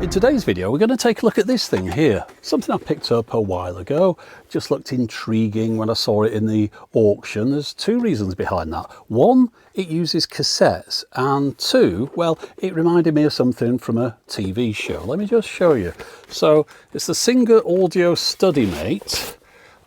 In today's video, we're going to take a look at this thing here. Something I picked up a while ago, just looked intriguing when I saw it in the auction. There's two reasons behind that. One, it uses cassettes, and two, well, it reminded me of something from a TV show. Let me just show you. So it's the Singer Audio StudyMate,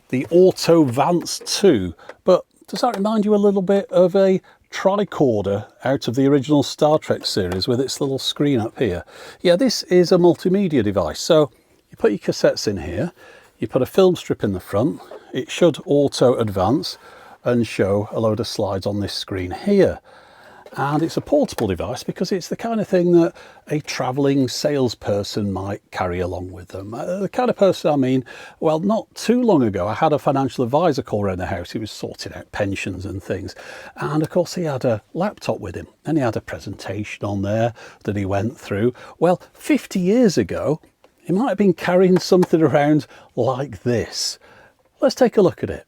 the Auto Vance 2, but does that remind you a little bit of a tricorder out of the original Star Trek series with its little screen up here? Yeah, this is a multimedia device. So you put your cassettes in here, you put a film strip in the front, it should auto advance and show a load of slides on this screen here. And it's a portable device because it's the kind of thing that a travelling salesperson might carry along with them. The kind of person I mean, well, not too long ago, I had a financial advisor call around the house. He was sorting out pensions and things. And of course, he had a laptop with him and he had a presentation on there that he went through. Well, 50 years ago, he might have been carrying something around like this. Let's take a look at it.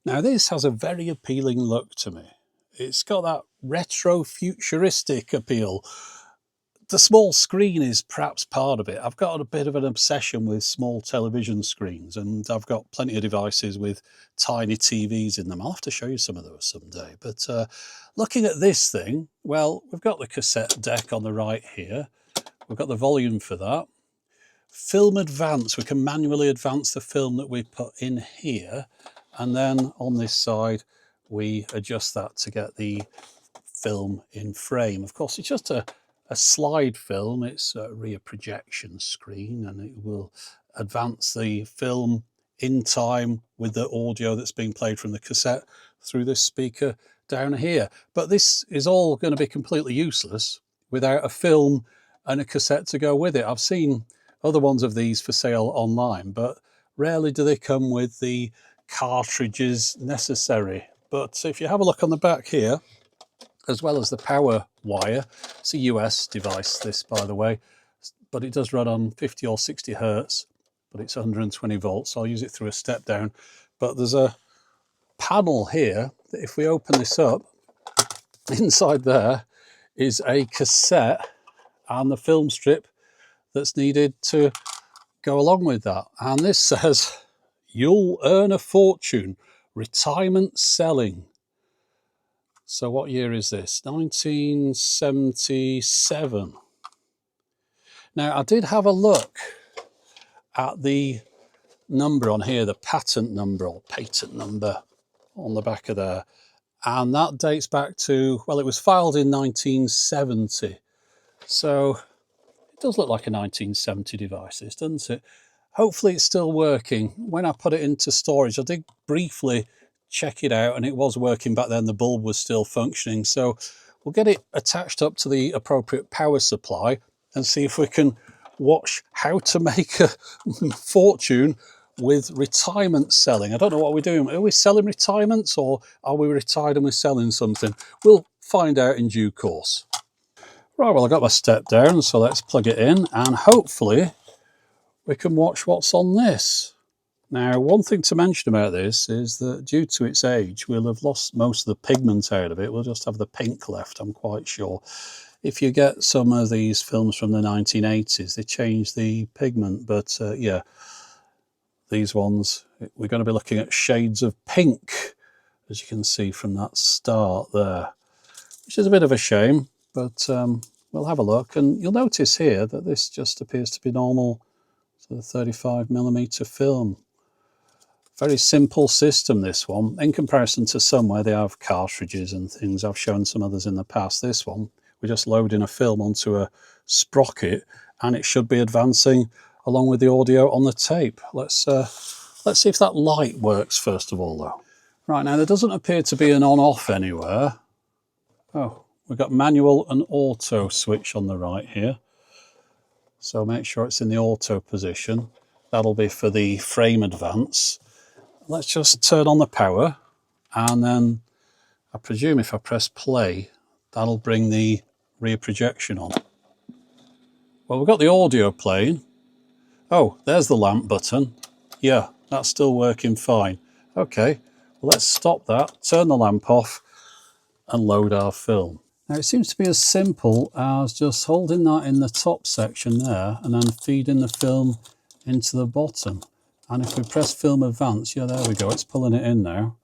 Now, this has a very appealing look to me. It's got that retro futuristic appeal. The small screen is perhaps part of it. I've got a bit of an obsession with small television screens, and I've got plenty of devices with tiny TVs in them. I'll have to show you some of those someday. But looking at this thing, well, we've got the cassette deck on the right here. We've got the volume for that. Film advance, we can manually advance the film that we put in here. And then on this side, we adjust that to get the film in frame. Of course, it's just a slide film. It's a rear projection screen, and it will advance the film in time with the audio that's being played from the cassette through this speaker down here. But this is all going to be completely useless without a film and a cassette to go with it. I've seen other ones of these for sale online, but rarely do they come with the cartridges necessary. But if you have a look on the back here, as well as the power wire, it's a US device, this, by the way, but it does run on 50 or 60 hertz, but it's 120 volts, so I'll use it through a step down. But there's a panel here that if we open this up, inside there is a cassette and the film strip that's needed to go along with that. And this says, "You'll earn a fortune. Retirement selling." So what year is this? 1977. Now, I did have a look at the number on here, the patent number or patent number on the back of there. And that dates back to, well, it was filed in 1970. So it does look like a 1970 device, this, doesn't it? Hopefully it's still working. When I put it into storage, I did briefly check it out and it was working back then. The bulb was still functioning. So we'll get it attached up to the appropriate power supply and see if we can watch how to make a fortune with retirement selling. I don't know what we're doing. Are we selling retirements or are we retired and we're selling something? We'll find out in due course. Right, well, I got my step down, so let's plug it in and hopefully we can watch what's on this. Now, one thing to mention about this is that due to its age, we'll have lost most of the pigment out of it. We'll just have the pink left, I'm quite sure. If you get some of these films from the 1980s, they change the pigment, but yeah, these ones, we're going to be looking at shades of pink, as you can see from that start there, which is a bit of a shame, but we'll have a look. And you'll notice here that this just appears to be normal to the 35mm film. Very simple system, this one, in comparison to some where they have cartridges and things. I've shown some others in the past. This one, we're just loading a film onto a sprocket and it should be advancing along with the audio on the tape. Let's see if that light works first of all, though. Right, now there doesn't appear to be an on-off anywhere. Oh, we've got manual and auto switch on the right here. So make sure it's in the auto position. That'll be for the frame advance. Let's just turn on the power, and then I presume if I press play, that'll bring the rear projection on. Well, we've got the audio playing. Oh, there's the lamp button. Yeah, that's still working fine. Okay, well, let's stop that, turn the lamp off, and load our film. Now it seems to be as simple as just holding that in the top section there and then feeding the film into the bottom. And if we press film advance, yeah, there we go, it's pulling it in now.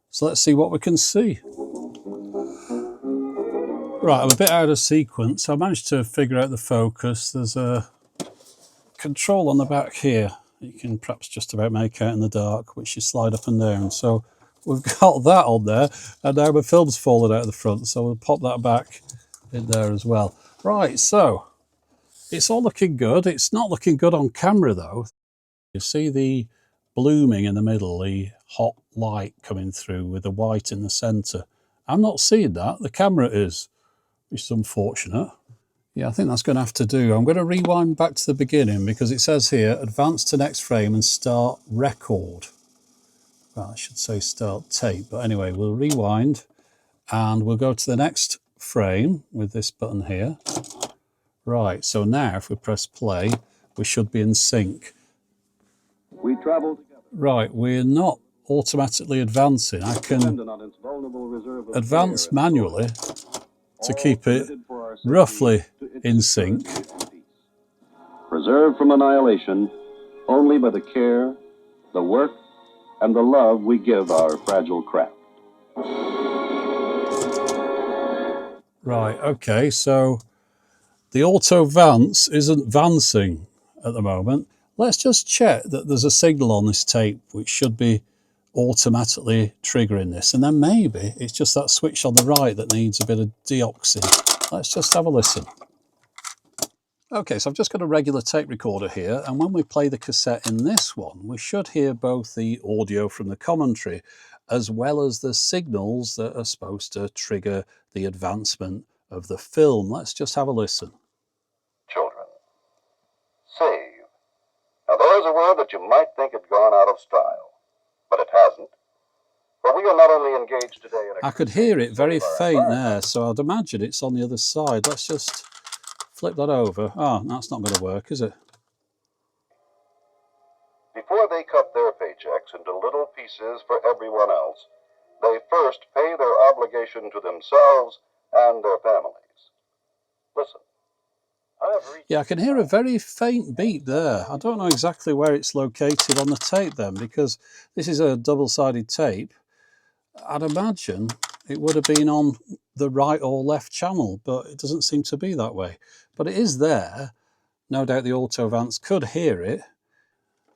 So let's see what we can see. Right, I'm a bit out of sequence. I managed to figure out the focus. There's a control on the back here you can perhaps just about make out in the dark, which you slide up and down. So we've got that on there, and now my film's fallen out of the front, so we'll pop that back in there as well. Right, so it's all looking good. It's not looking good on camera though. You see the blooming in the middle, the hot light coming through with the white in the centre. I'm not seeing that, the camera is, which is unfortunate. Yeah, I think that's going to have to do. I'm going to rewind back to the beginning because it says here, advance to next frame and start record. Well, I should say start tape, but anyway, we'll rewind and we'll go to the next frame with this button here. Right, so now if we press play, we should be in sync. We travel together. Right, we're not automatically advancing. I can advance manually to keep it roughly in sync. Preserved from annihilation only by the care, the work, and the love we give our fragile craft. Right, okay, so the auto vance isn't vancing at the moment. Let's just check that there's a signal on this tape which should be automatically triggering this, and then maybe it's just that switch on the right that needs a bit of deoxing. Let's just have a listen. Okay, so I've just got a regular tape recorder here, and when we play the cassette in this one, we should hear both the audio from the commentary as well as the signals that are supposed to trigger the advancement of the film. Let's just have a listen. Children, save. Now there's a word that you might think had gone out of style, but it hasn't. For we are not only engaged today in a... I could hear it very faint there, so I'd imagine it's on the other side. Let's just flip that over. Oh, that's not going to work, is it? Before they cut their paychecks into little pieces for everyone else, they first pay their obligation to themselves and their families. Listen. Yeah, I can hear a very faint beat there. I don't know exactly where it's located on the tape then, because this is a double-sided tape. I'd imagine it would have been on the right or left channel, but it doesn't seem to be that way. But it is there. No doubt the auto vance could hear it.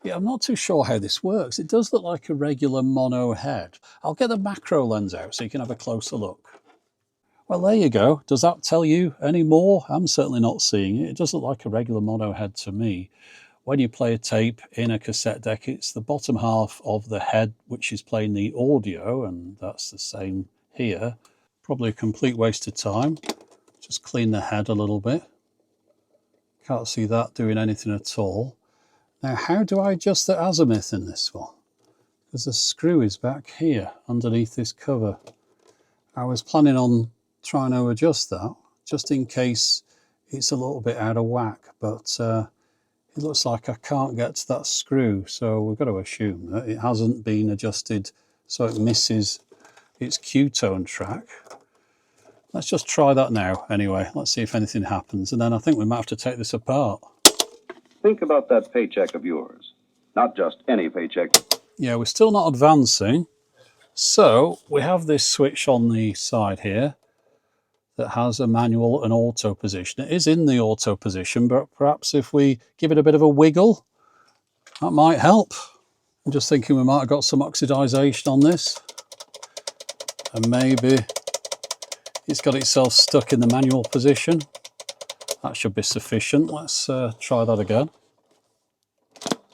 Yeah, I'm not too sure how this works. It does look like a regular mono head. I'll get the macro lens out so you can have a closer look. Well, there you go. Does that tell you any more? I'm certainly not seeing it. It does look like a regular mono head to me. When you play a tape in a cassette deck, it's the bottom half of the head which is playing the audio, and that's the same here. Probably a complete waste of time. Just clean the head a little bit. Can't see that doing anything at all. Now, how do I adjust the azimuth in this one? Because the screw is back here underneath this cover. I was planning on trying to adjust that just in case it's a little bit out of whack, but it looks like I can't get to that screw, so we've got to assume that it hasn't been adjusted so it misses its Q-tone track. Let's just try that now anyway. Let's see if anything happens, and then I think we might have to take this apart. Think about that paycheck of yours. Not just any paycheck. Yeah, we're still not advancing. So we have this switch on the side here that has a manual and auto position. It is in the auto position, but perhaps if we give it a bit of a wiggle, that might help. I'm just thinking we might have got some oxidization on this, and maybe it's got itself stuck in the manual position. That should be sufficient. Let's try that again.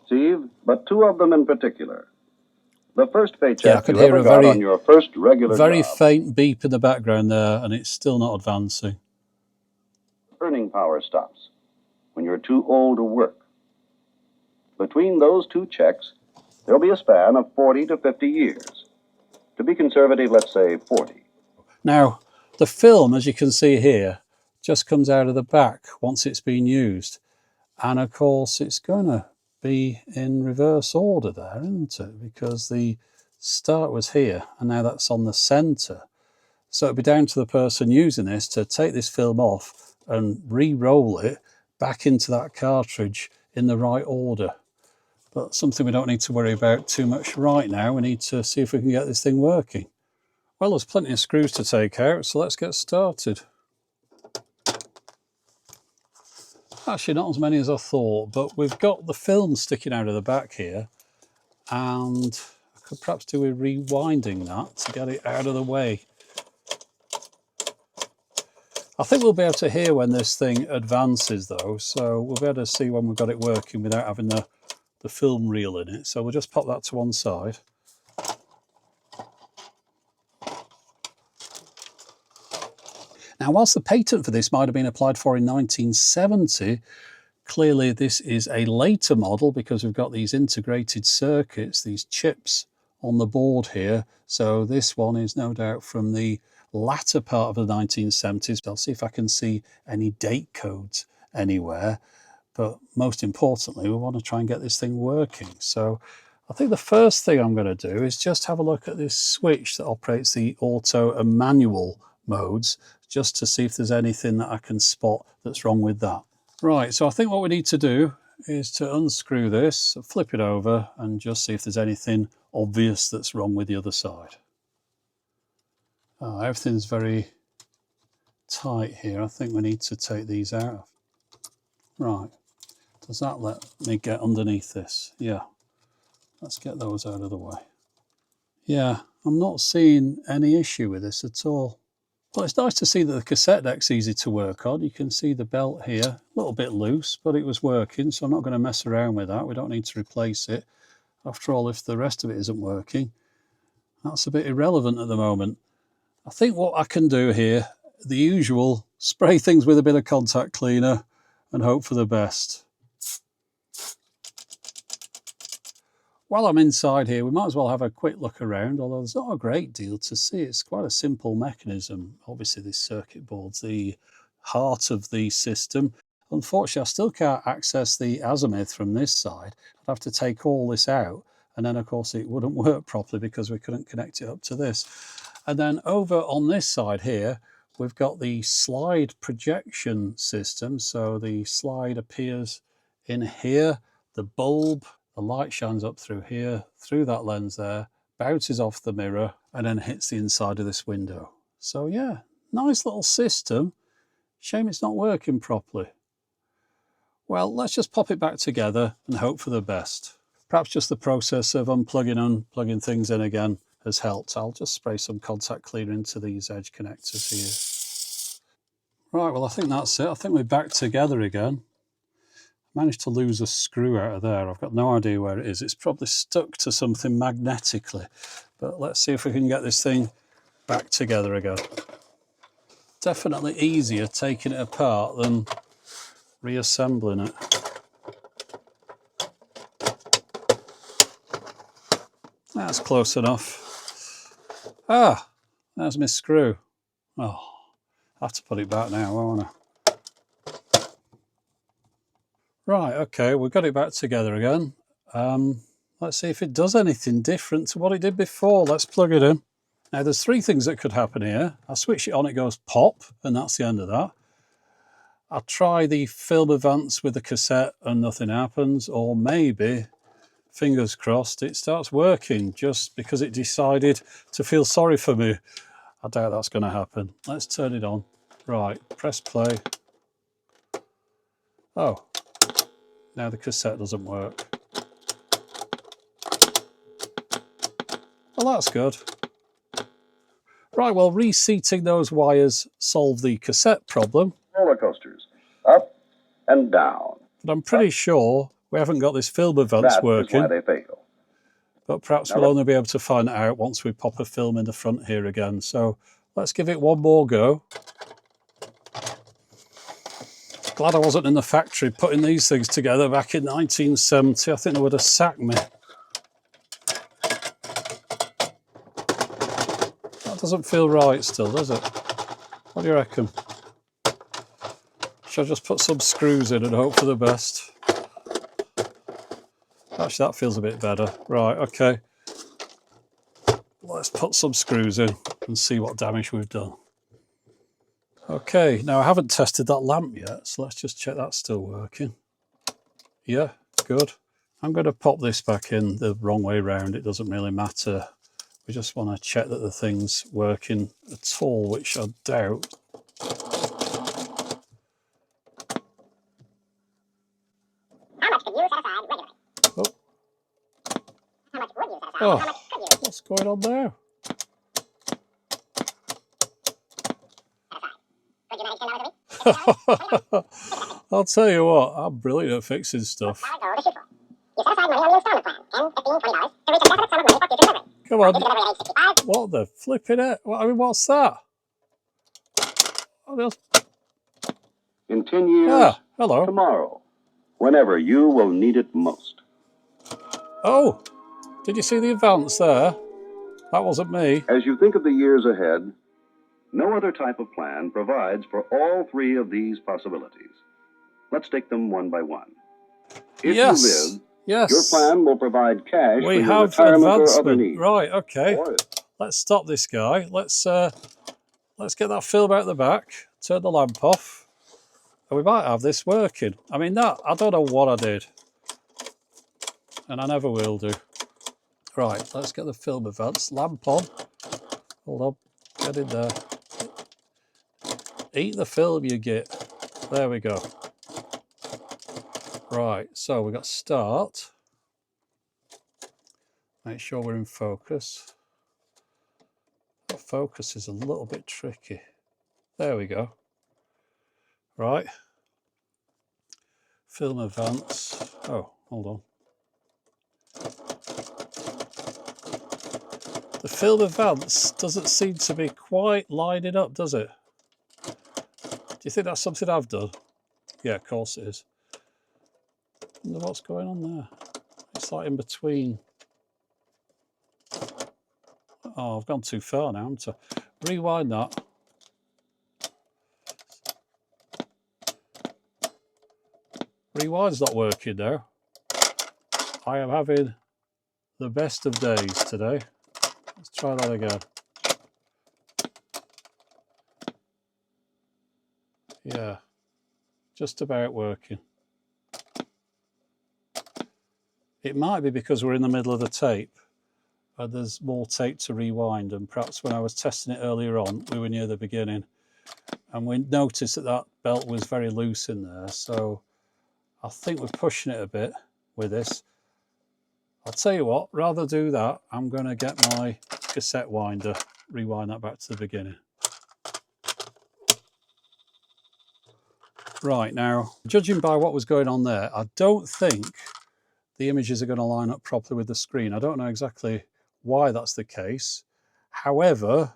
Steve, but two of them in particular. The first paycheck Yeah, I could you hear ever a got on your first regular very job. faint beep in the background there, and it's still not advancing. Earning power stops when you're too old to work. Between those two checks, there'll be a span of 40 to 50 years. To be conservative, let's say 40. Now, the film, as you can see here, just comes out of the back once it's been used. And of course, it's going to be in reverse order there, isn't it? Because the start was here, and now that's on the center. So it'll be down to the person using this to take this film off and re-roll it back into that cartridge in the right order. But something we don't need to worry about too much right now. We need to see if we can get this thing working. Well, there's plenty of screws to take out, so let's get started. Actually, not as many as I thought, but we've got the film sticking out of the back here, and I could perhaps do with rewinding that to get it out of the way. I think we'll be able to hear when this thing advances though, so we'll be able to see when we've got it working without having the film reel in it. So we'll just pop that to one side. Now, whilst the patent for this might have been applied for in 1970, clearly this is a later model because we've got these integrated circuits, these chips on the board here. So this one is no doubt from the latter part of the 1970s. I'll see if I can see any date codes anywhere. But most importantly, we want to try and get this thing working. So I think the first thing I'm going to do is just have a look at this switch that operates the auto and manual modes, just to see if there's anything that I can spot that's wrong with that. Right, so I think what we need to do is to unscrew this, flip it over, and just see if there's anything obvious that's wrong with the other side. Everything's very tight here. I think we need to take these out. Right, does that let me get underneath this? Yeah, let's get those out of the way. Yeah, I'm not seeing any issue with this at all. Well, it's nice to see that the cassette deck's easy to work on. You can see the belt here, a little bit loose, but it was working, so I'm not going to mess around with that. We don't need to replace it. After all, if the rest of it isn't working, that's a bit irrelevant at the moment. I think what I can do here, the usual, spray things with a bit of contact cleaner and hope for the best. While I'm inside here, we might as well have a quick look around, although there's not a great deal to see. It's quite a simple mechanism. Obviously, this circuit board's the heart of the system. Unfortunately, I still can't access the azimuth from this side. I'd have to take all this out, and then, of course, it wouldn't work properly because we couldn't connect it up to this. And then over on this side here, we've got the slide projection system. So the slide appears in here, the bulb, the light shines up through here, through that lens there, bounces off the mirror, and then hits the inside of this window. So yeah, nice little system. Shame it's not working properly. Well, let's just pop it back together and hope for the best. Perhaps just the process of unplugging and plugging things in again has helped. I'll just spray some contact cleaner into these edge connectors here. Right, well, I think that's it. I think we're back together again. Managed to lose a screw out of there. I've got no idea where it is. It's probably stuck to something magnetically. But let's see if we can get this thing back together again. Definitely easier taking it apart than reassembling it. That's close enough. Ah, there's my screw. Oh, I have to put it back now, won't I? Right, okay, we've got it back together again. Let's see if it does anything different to what it did before. Let's plug it in. Now, there's three things that could happen here. I switch it on, it goes pop, and that's the end of that. I'll try the film advance with the cassette and nothing happens, or maybe, fingers crossed, it starts working just because it decided to feel sorry for me. I doubt that's going to happen. Let's turn it on. Right, press play. Oh, now the cassette doesn't work. Well, that's good. Right, well, reseating those wires solved the cassette problem. Roller coasters, up and down. But I'm pretty sure we haven't got this film advance working. That is why they fail. But perhaps we'll only be able to find it out once we pop a film in the front here again. So let's give it one more go. Glad I wasn't in the factory putting these things together back in 1970. I think they would have sacked me. That doesn't feel right still, does it? What do you reckon? Should I just put some screws in and hope for the best? Actually, that feels a bit better. Right, okay. Let's put some screws in. and see what damage we've done. Okay, now I haven't tested that lamp yet, so let's just check that's still working. Yeah, good. I'm going to pop this back in the wrong way round. It doesn't really matter. We just want to check that the thing's working at all, which I doubt. Oh, what's going on there? I'll tell you what, I'm brilliant at fixing stuff. Come on. What the flipping it? I mean, what's that? In 10 years, hello. tomorrow, whenever you will need it most. Oh, did you see the advance there? That wasn't me. As you think of the years ahead, no other type of plan provides for all three of these possibilities. Let's take them one by one. If you live, your plan will provide cash for your retirement or other needs. Right, okay. Let's stop this guy. Let's get that film out the back, turn the lamp off, and we might have this working. I mean, I don't know what I did, and I never will do. Right, let's get the film advanced. Lamp on. Hold on, get in there. Eat the film, you git. There we go. Right, so we got start. Make sure we're in focus. That focus is a little bit tricky. There we go. Right. Film advance. Oh, hold on. The film advance doesn't seem to be quite lining up, does it? Do you think that's something I've done? Yeah, of course it is. I wonder what's going on there. It's like in between. Oh, I've gone too far now, haven't I? Rewind that. Rewind's not working now. I am having the best of days today. Let's try that again. Yeah, just about working. It might be because we're in the middle of the tape and there's more tape to rewind, and perhaps when I was testing it earlier on, we were near the beginning and we noticed that that belt was very loose in there, so I think we're pushing it a bit with this. I'll tell you what, rather do that, I'm going to get my cassette winder, rewind that back to the beginning. Right, now, judging by what was going on there, I don't think the images are going to line up properly with the screen. I don't know exactly why that's the case. However,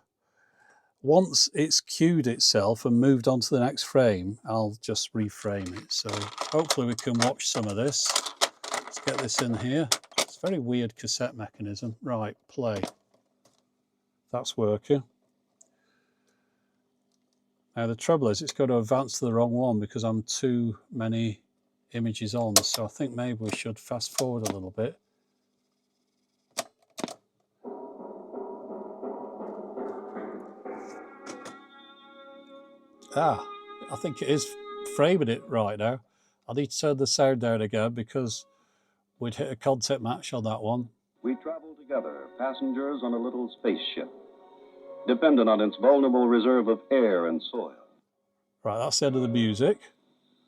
once it's queued itself and moved on to the next frame, I'll just reframe it. So hopefully we can watch some of this. Let's get this in here. It's a very weird cassette mechanism. Right, play. That's working. Now the trouble is it's going to advance to the wrong one because I'm too many images on, so I think maybe we should fast forward a little bit. I think it is framing it right now. I need to turn the sound down again because we'd hit a content match on that one. We travel together, passengers on a little spaceship, dependent on its vulnerable reserve of air and soil. Right, that's the end of the music.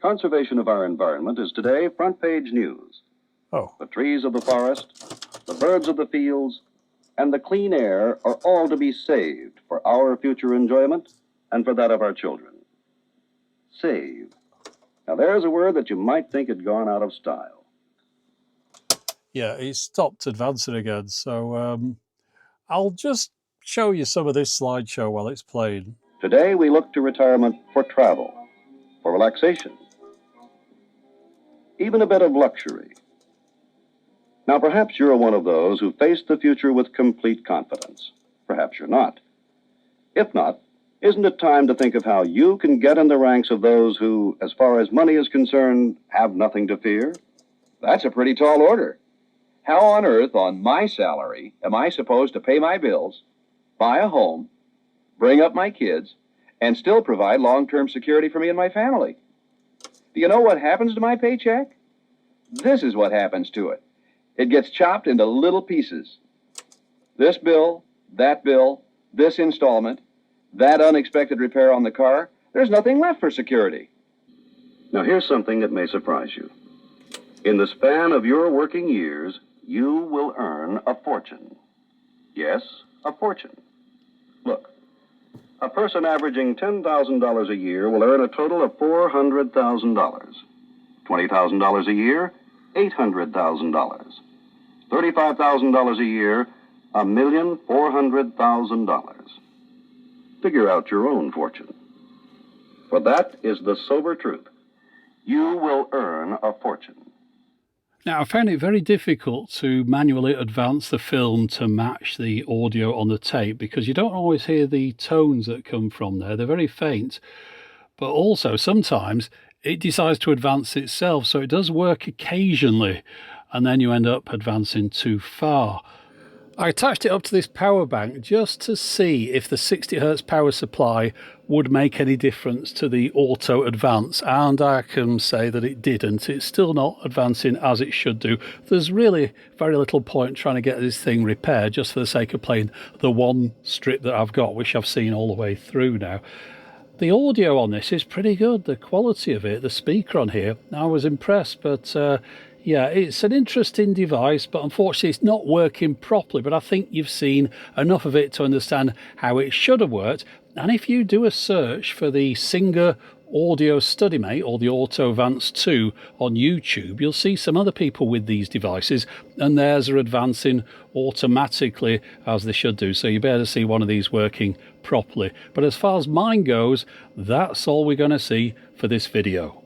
Conservation of our environment is today front page news. Oh. The trees of the forest, the birds of the fields, and the clean air are all to be saved for our future enjoyment and for that of our children. Save. Now there's a word that you might think had gone out of style. Yeah, it stopped advancing again, so I'll just show you some of this slideshow while it's playing. Today we look to retirement for travel, for relaxation, even a bit of luxury. Now perhaps you're one of those who face the future with complete confidence. Perhaps you're not. If not, isn't it time to think of how you can get in the ranks of those who, as far as money is concerned, have nothing to fear? That's a pretty tall order. How on earth, on my salary, am I supposed to pay my bills, buy a home, bring up my kids, and still provide long-term security for me and my family. Do you know what happens to my paycheck? This is what happens to it. It gets chopped into little pieces. This bill, this installment, that unexpected repair on the car. There's nothing left for security. Now here's something that may surprise you. In the span of your working years, you will earn a fortune. Yes, a fortune. Look, a person averaging $10,000 a year will earn a total of $400,000. $20,000 a year, $800,000. $35,000 a year, $1,400,000. Figure out your own fortune. For that is the sober truth. You will earn a fortune. Now, I found it very difficult to manually advance the film to match the audio on the tape because you don't always hear the tones that come from there. They're very faint. But also, sometimes it decides to advance itself, so it does work occasionally, and then you end up advancing too far. I attached it up to this power bank just to see if the 60 Hz power supply would make any difference to the auto advance, and I can say that it didn't. It's still not advancing as it should do. There's really very little point trying to get this thing repaired just for the sake of playing the one strip that I've got, which I've seen all the way through now. The audio on this is pretty good, the quality of it, the speaker on here, I was impressed, but yeah, it's an interesting device, but unfortunately it's not working properly. But I think you've seen enough of it to understand how it should have worked. And if you do a search for the Singer Audio StudyMate or the AutoVance 2 on YouTube, you'll see some other people with these devices, and theirs are advancing automatically as they should do. So you better see one of these working properly. But as far as mine goes, that's all we're going to see for this video.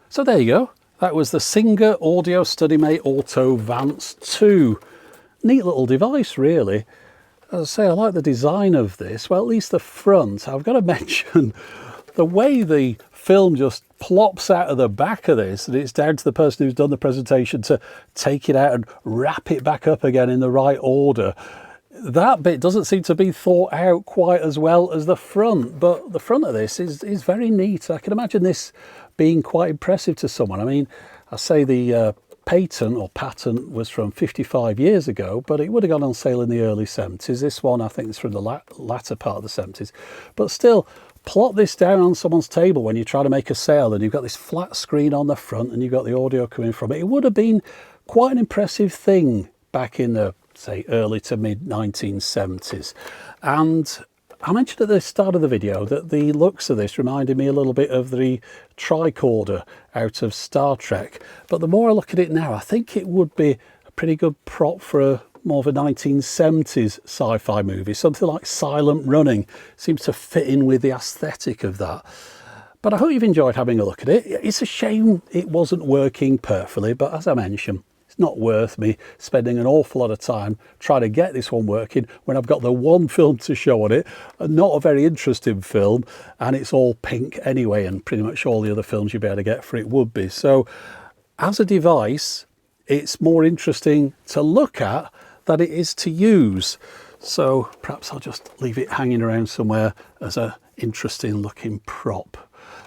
So there you go. That was the Singer Audio StudyMate AutoVance 2. Neat little device, really. As I say, I like the design of this. Well, at least the front. I've got to mention the way the film just plops out of the back of this, and it's down to the person who's done the presentation to take it out and wrap it back up again in the right order. That bit doesn't seem to be thought out quite as well as the front, but the front of this is very neat. I can imagine this being quite impressive to someone. I mean, I say the patent was from 55 years ago, but it would have gone on sale in the early 70s. This one, I think, is from the latter part of the 70s. But still, plop this down on someone's table when you try to make a sale and you've got this flat screen on the front and you've got the audio coming from it. It would have been quite an impressive thing back in the, say, early to mid 1970s. And I mentioned at the start of the video that the looks of this reminded me a little bit of the tricorder out of Star Trek. But the more I look at it now, I think it would be a pretty good prop for more of a 1970s sci-fi movie. Something like Silent Running seems to fit in with the aesthetic of that. But I hope you've enjoyed having a look at it. It's a shame it wasn't working perfectly, but as I mentioned, not worth me spending an awful lot of time trying to get this one working when I've got the one film to show on it, and not a very interesting film, and it's all pink anyway, and pretty much all the other films you'd be able to get for it would be. So as a device, it's more interesting to look at than it is to use. So perhaps I'll just leave it hanging around somewhere as an interesting looking prop.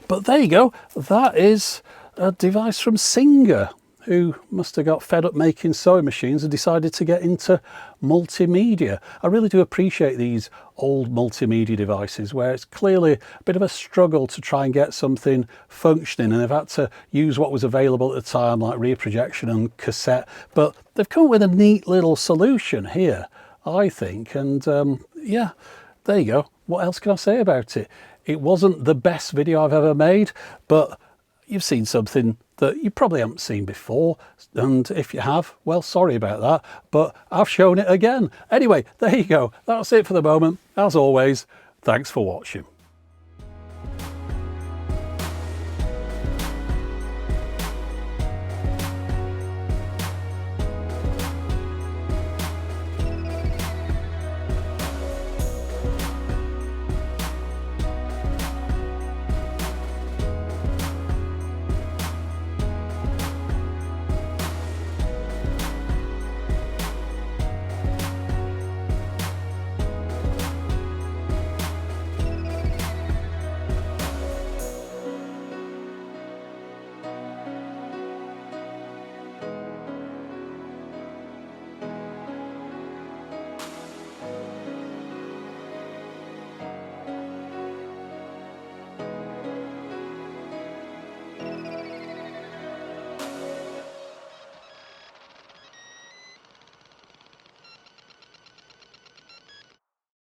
But there you go, that is a device from Singer, who must have got fed up making sewing machines and decided to get into multimedia. I really do appreciate these old multimedia devices where it's clearly a bit of a struggle to try and get something functioning, and they've had to use what was available at the time, like rear projection and cassette, but they've come up with a neat little solution here, I think. And yeah, there you go. What else can I say about it? It wasn't the best video I've ever made, but you've seen something that you probably haven't seen before, and if you have, well, sorry about that, but I've shown it again. Anyway, there you go. That's it for the moment. As always, thanks for watching.